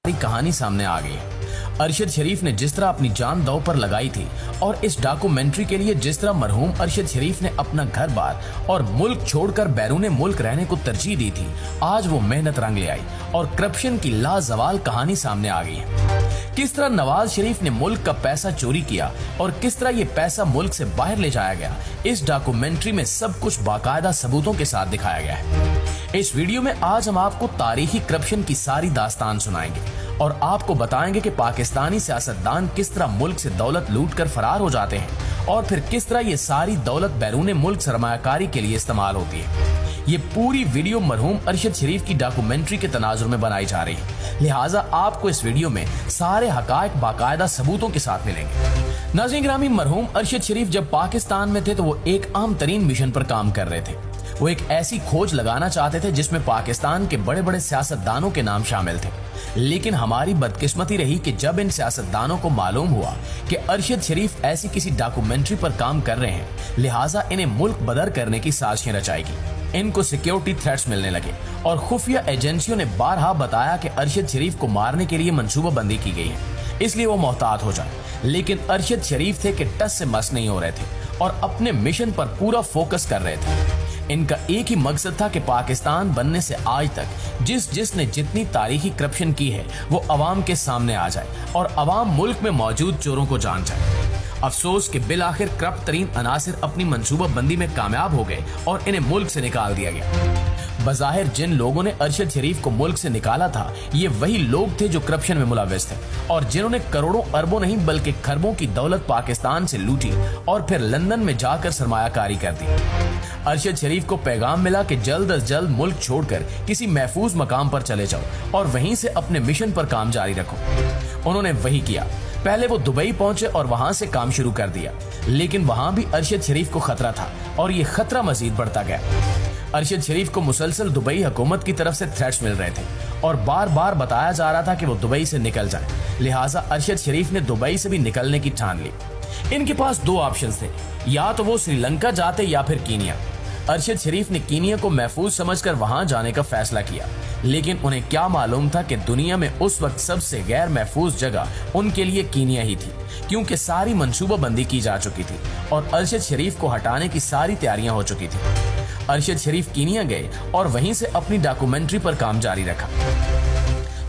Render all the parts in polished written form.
कहानी सामने आ गई है। अरशद शरीफ ने जिस तरह अपनी जान दांव पर लगाई थी और इस डॉक्यूमेंट्री के लिए जिस तरह मरहूम अरशद शरीफ ने अपना घर बार और मुल्क छोड़कर बैरून मुल्क रहने को तरजीह दी थी, आज वो मेहनत रंग ले आई और करप्शन की लाजवाल कहानी सामने आ गई है। किस तरह नवाज शरीफ ने मुल्क का पैसा चोरी किया और किस तरह ये पैसा मुल्क से बाहर ले जाया गया, इस डॉक्यूमेंट्री में सब कुछ बाकायदा सबूतों के साथ दिखाया गया है। इस वीडियो में आज हम आपको तारीखी करप्शन की सारी दास्तान सुनाएंगे और आपको बताएंगे कि पाकिस्तानी सियासतदान किस तरह मुल्क से दौलत लूट कर फरार हो जाते हैं और फिर किस तरह ये सारी दौलत बैरून मुल्क सरमायाकारी के लिए इस्तेमाल होती है। ये पूरी वीडियो मरहूम अरशद शरीफ की डॉक्यूमेंट्री के तनाजुर में बनाई जा रही है, लिहाजा आपको इस वीडियो में सारे हकायक बाकायदा सबूतों के साथ मिलेंगे। नाज़रीन गिरामी, मरहूम अरशद शरीफ जब पाकिस्तान में थे तो वो एक अहम तरीन मिशन पर काम कर रहे थे। वो एक ऐसी खोज लगाना चाहते थे जिसमें पाकिस्तान के बड़े बड़े सियासतदानों के नाम शामिल थे, लेकिन हमारी बदकिस्मती रही कि जब इन सियासतदानों को मालूम हुआ कि अरशद शरीफ ऐसी किसी डॉक्यूमेंट्री पर काम कर रहे हैं, लिहाजा इन्हें मुल्क बदर करने की साजिशें रचाएगी। इनको सिक्योरिटी थ्रेट्स मिलने लगे और खुफिया एजेंसियों ने बारहा बताया कि अरशद शरीफ को मारने के लिए मंसूबाबंदी की गई है, इसलिए वो मोहतात हो जाए। लेकिन अरशद शरीफ थे कि टस से मस नहीं हो रहे थे और अपने मिशन पर पूरा फोकस कर रहे थे। इनका एक ही मकसद था कि पाकिस्तान बनने से आज तक जिसने जितनी तारीखी करप्शन की है वो अवाम के सामने आ जाए और अवाम मुल्क में मौजूद चोरों को जान जाए। अफसोस कि बिल आखिर करप्ट तरीन अनासिर अपनी मंसूबाबंदी में कामयाब हो गए और इन्हें मुल्क से निकाल दिया गया। बज़ाहिर जिन लोगों ने अरशद शरीफ को मुल्क से निकाला था, ये वही लोग थे जो करप्शन में मुलव्वस थे और जिन्होंने करोड़ों अरबों नहीं बल्कि खरबों की दौलत पाकिस्तान से लूटी और फिर लंदन में जाकर सरमायाकारी कर दी। अरशद शरीफ को पैगाम मिला कि जल्द अज जल्द मुल्क छोड़कर किसी महफूज मकाम पर चले जाओ और वहीं से अपने मिशन पर काम जारी रखो। उन्होंने वही किया। पहले वो दुबई पहुंचे और वहां से काम शुरू कर दिया, लेकिन वहां भी अरशद शरीफ को खतरा था और ये खतरा मजीद बढ़ता गया। अरशद शरीफ को मुसलसल दुबई हुकूमत की तरफ से थ्रेट्स मिल रहे थे और बार बार बताया जा रहा था कि वो दुबई से निकल जाए, लिहाजा अरशद शरीफ ने दुबई से भी निकलने की ठान ली। इनके पास दो ऑप्शंस थे, या तो वो श्रीलंका जाते या फिर कीनिया। अरशद शरीफ ने कीनिया को महफूज समझकर वहां जाने का फैसला किया, लेकिन उन्हें क्या मालूम था कि दुनिया में उस वक्त सबसे गैर महफूज जगह उनके लिए कीनिया ही थी, क्योंकि सारी मंसूबाबंदी की जा चुकी थी और अरशद शरीफ को हटाने की सारी तैयारियां हो चुकी थी। अरशद शरीफ कीनिया गए और वहीं से अपनी डॉक्यूमेंट्री पर काम जारी रखा।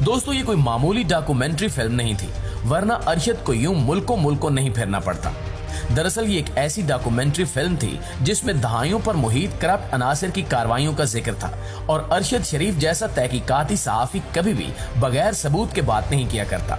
दोस्तों, ये कोई मामूली डॉक्यूमेंट्री फिल्म नहीं थी, वरना अरशद को यूं मुल्कों मुल्कों नहीं फिरना पड़ता। दरअसल ये एक ऐसी डॉक्यूमेंट्री फिल्म थी जिसमें दहाइयों पर मुहित करप्ट अनासिर की कार्रवाइयों का जिक्र था और अरशद शरीफ जैसा तहकीकाती सहाफी कभी भी बगैर सबूत के बात नहीं किया करता।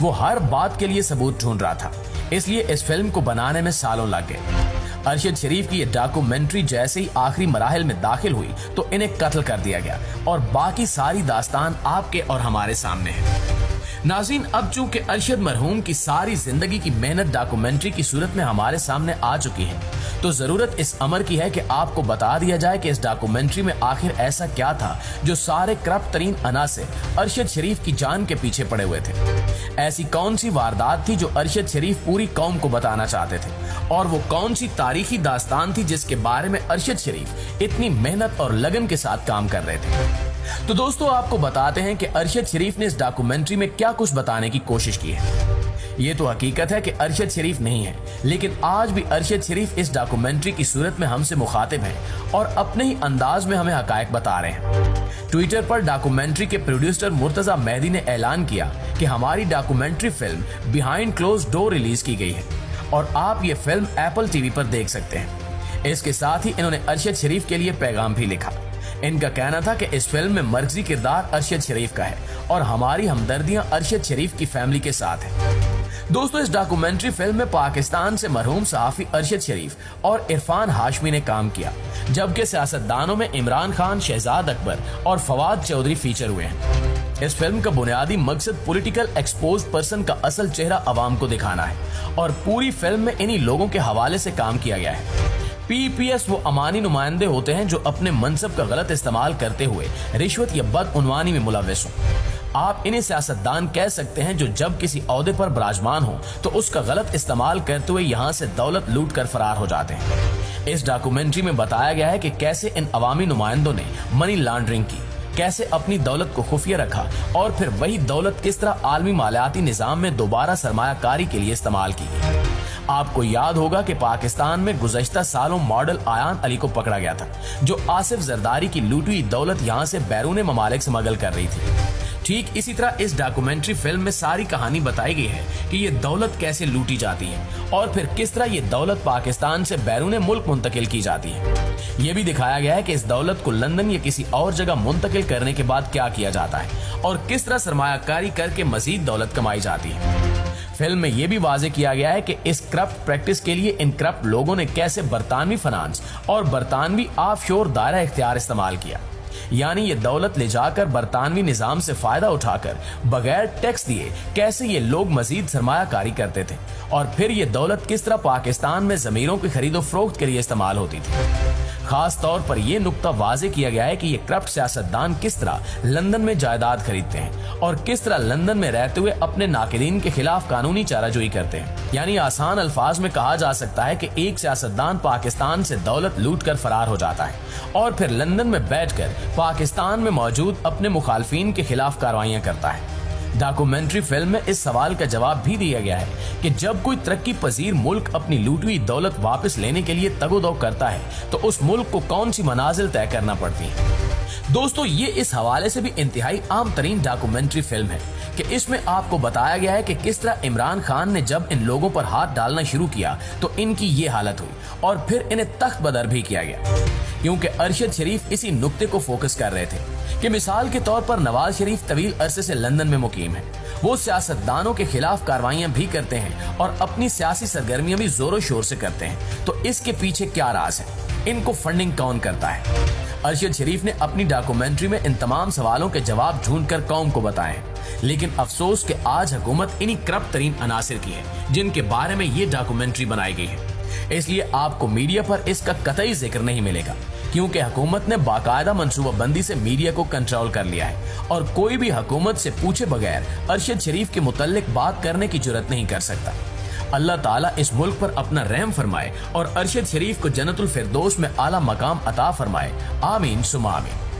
वो हर बात के लिए सबूत ढूंढ रहा था, इसलिए इस फिल्म को बनाने में सालों लग गए। अरशद शरीफ की ये डॉक्यूमेंट्री जैसे ही आखिरी मराहिल में दाखिल हुई तो इन्हें कत्ल कर दिया गया और बाकी सारी दास्तान आपके और हमारे सामने है। नाज़रीन, अब चूंकि अरशद मरहूम की सारी जिंदगी की मेहनत डॉक्यूमेंट्री की सूरत में हमारे सामने आ चुकी है, तो जरूरत इस अमर की है कि आपको बता दिया जाए कि इस डॉक्यूमेंट्री में आखिर ऐसा क्या था जो सारे करप्ट तरीन अनासिर अरशद शरीफ की जान के पीछे पड़े हुए थे। ऐसी कौन सी वारदात थी जो अरशद शरीफ पूरी कौम को बताना चाहते थे और वो कौन सी तारीखी दास्तान थी जिसके बारे में अरशद शरीफ इतनी मेहनत और लगन के साथ काम कर रहे थे। तो दोस्तों, आपको बताते हैं कि अरशद शरीफ ने इस डॉक्यूमेंट्री में क्या कुछ बताने की कोशिश की है। ये तो हकीकत है कि अरशद शरीफ नहीं है, लेकिन आज भी अरशद शरीफ इस डॉक्यूमेंट्री की सूरत में हमसे मुखातिब हैं और अपने ही अंदाज में हमें हकायक बता रहे हैं। ट्विटर पर डॉक्यूमेंट्री के प्रोड्यूसर मुर्तजा मेहदी ने ऐलान किया कि हमारी documentary film behind close door release की गई है और आप ये फिल्म एप्पल टीवी पर देख सकते हैं। इसके साथ ही इन्होंने अरशद शरीफ के लिए पैगाम भी लिखा। इनका कहना था कि इस फिल्म में मर्कजी किरदार अरशद शरीफ का है और हमारी हमदर्दियां अरशद शरीफ की फैमिली के साथ है। दोस्तों, इस डॉक्यूमेंट्री फिल्म में पाकिस्तान से मरहूम सहाफी अरशद शरीफ और इरफान हाशमी ने काम किया, जबकि सियासतदानों में इमरान खान, शहजाद अकबर और फवाद चौधरी फीचर हुए हैं। इस फिल्म का बुनियादी मकसद पॉलिटिकल एक्सपोज पर्सन का असल चेहरा अवाम को दिखाना है और पूरी फिल्म में इन्हीं लोगों के हवाले से काम किया गया है। PPS वो अमानी नुमाइंदे होते हैं जो अपने मनसब का गलत इस्तेमाल करते हुए रिश्वत या बदउनवानी में मुलव्वस हों। आप इन्हें सियासतदान कह सकते हैं जो जब किसी ओहदे पर विराजमान हो तो उसका गलत इस्तेमाल करते हुए यहाँ से दौलत लूट कर फरार हो जाते हैं। इस डॉक्यूमेंट्री में बताया गया है कि कैसे इन अवामी नुमाइंदों ने मनी लॉन्ड्रिंग की, कैसे अपनी दौलत को खुफिया रखा और फिर वही दौलत किस तरह आलमी मालियाती निजाम में दोबारा सरमायाकारी के लिए इस्तेमाल की गई। आपको याद होगा कि पाकिस्तान में गुज़श्ता सालों मॉडल आयान अली को पकड़ा गया था, जो आसिफ जरदारी की लूटी हुई दौलत यहाँ से बैरून ममालिक स्मगल कर रही थी। ठीक इसी तरह इस डॉक्यूमेंट्री फिल्म में सारी कहानी बताई गई है कि ये दौलत कैसे लूटी जाती है और फिर किस तरह ये दौलत पाकिस्तान से बैरून मुल्क मुंतकिल की जाती है। ये भी दिखाया गया है कि इस दौलत को लंदन या किसी और जगह मुंतकिल करने के बाद क्या किया जाता है और किस तरह सरमायाकारी करके मजीद दौलत कमाई जाती है। फिल्म में यह भी वाजे किया गया है कि इस करप्ट प्रैक्टिस के लिए इन करप्ट लोगों ने कैसे बरतानवी फाइनेंस और बरतानवी ऑफशोर दायरा इख्तियार इस्तेमाल किया, यानी ये दौलत ले जाकर बरतानवी निजाम से फायदा उठाकर बगैर टैक्स दिए कैसे ये लोग मजीद सरमायाकारी करते थे और फिर ये दौलत किस तरह पाकिस्तान में जमीरों की खरीदो फरोख्त के लिए इस्तेमाल होती थी। खास तौर पर यह नुक्ता वाजे किया गया है कि ये करप्ट सियासतदान किस तरह लंदन में जायदाद खरीदते हैं और किस तरह लंदन में रहते हुए अपने नाकिदीन के खिलाफ कानूनी चाराजोई करते हैं। यानी आसान अल्फाज में कहा जा सकता है कि एक सियासतदान पाकिस्तान से दौलत लूट कर फरार हो जाता है और फिर लंदन में बैठकर पाकिस्तान में मौजूद अपने मुखालफिन के खिलाफ कार्रवाइयां करता है। डॉक्यूमेंट्री फिल्म में इस सवाल का जवाब भी दिया गया है कि जब कोई तरक्की पजीर मुल्क अपनी लूटी हुई दौलत वापस लेने के लिए तगोदो करता है तो उस मुल्क को कौन सी मनाजिल तय करना पड़ती है। दोस्तों, ये इस हवाले से भी इंतहाई आम तरीन डॉक्यूमेंट्री फिल्म है कि इसमें आपको बताया गया है कि किस तरह इमरान खान ने जब इन लोगों पर हाथ डालना शुरू किया तो इनकी ये हालत हुई और फिर इन्हें तख्त बदर भी किया गया, क्योंकि अरशद शरीफ इसी नुक्ते को फोकस कर रहे थे कि मिसाल के तौर पर नवाज शरीफ तवील अरसे से लंदन में मुकीम है। वो सियासतदानों के खिलाफ कार्रवाइयां भी करते हैं और अपनी सियासी सरगर्मियां भी जोरों शोर से करते हैं। तो इसके पीछे क्या राज है? इनको फंडिंग कौन करता है? अरशद शरीफ ने अपनी डॉक्यूमेंट्री में इन तमाम सवालों के जवाब ढूंढकर कौम को बताए, लेकिन अफसोस कि आज हुकूमत इन्हीं करप्ट तरीन अनासिर की है जिनके बारे में ये डॉक्यूमेंट्री बनाई गई है। इसलिए आपको मीडिया पर इसका कतई जिक्र नहीं मिलेगा, क्योंकि हुकूमत ने बाकायदा मंसूबाबंदी से मीडिया को कंट्रोल कर लिया है और कोई भी हुकूमत से पूछे बगैर अरशद शरीफ के मुतल्लिक बात करने की जुर्रत नहीं कर सकता। अल्लाह ताला इस मुल्क पर अपना रहम फरमाए और अरशद शरीफ को जन्नतुल फिरदौस में आला मकाम अता फरमाए। आमीन सुमा आमीन।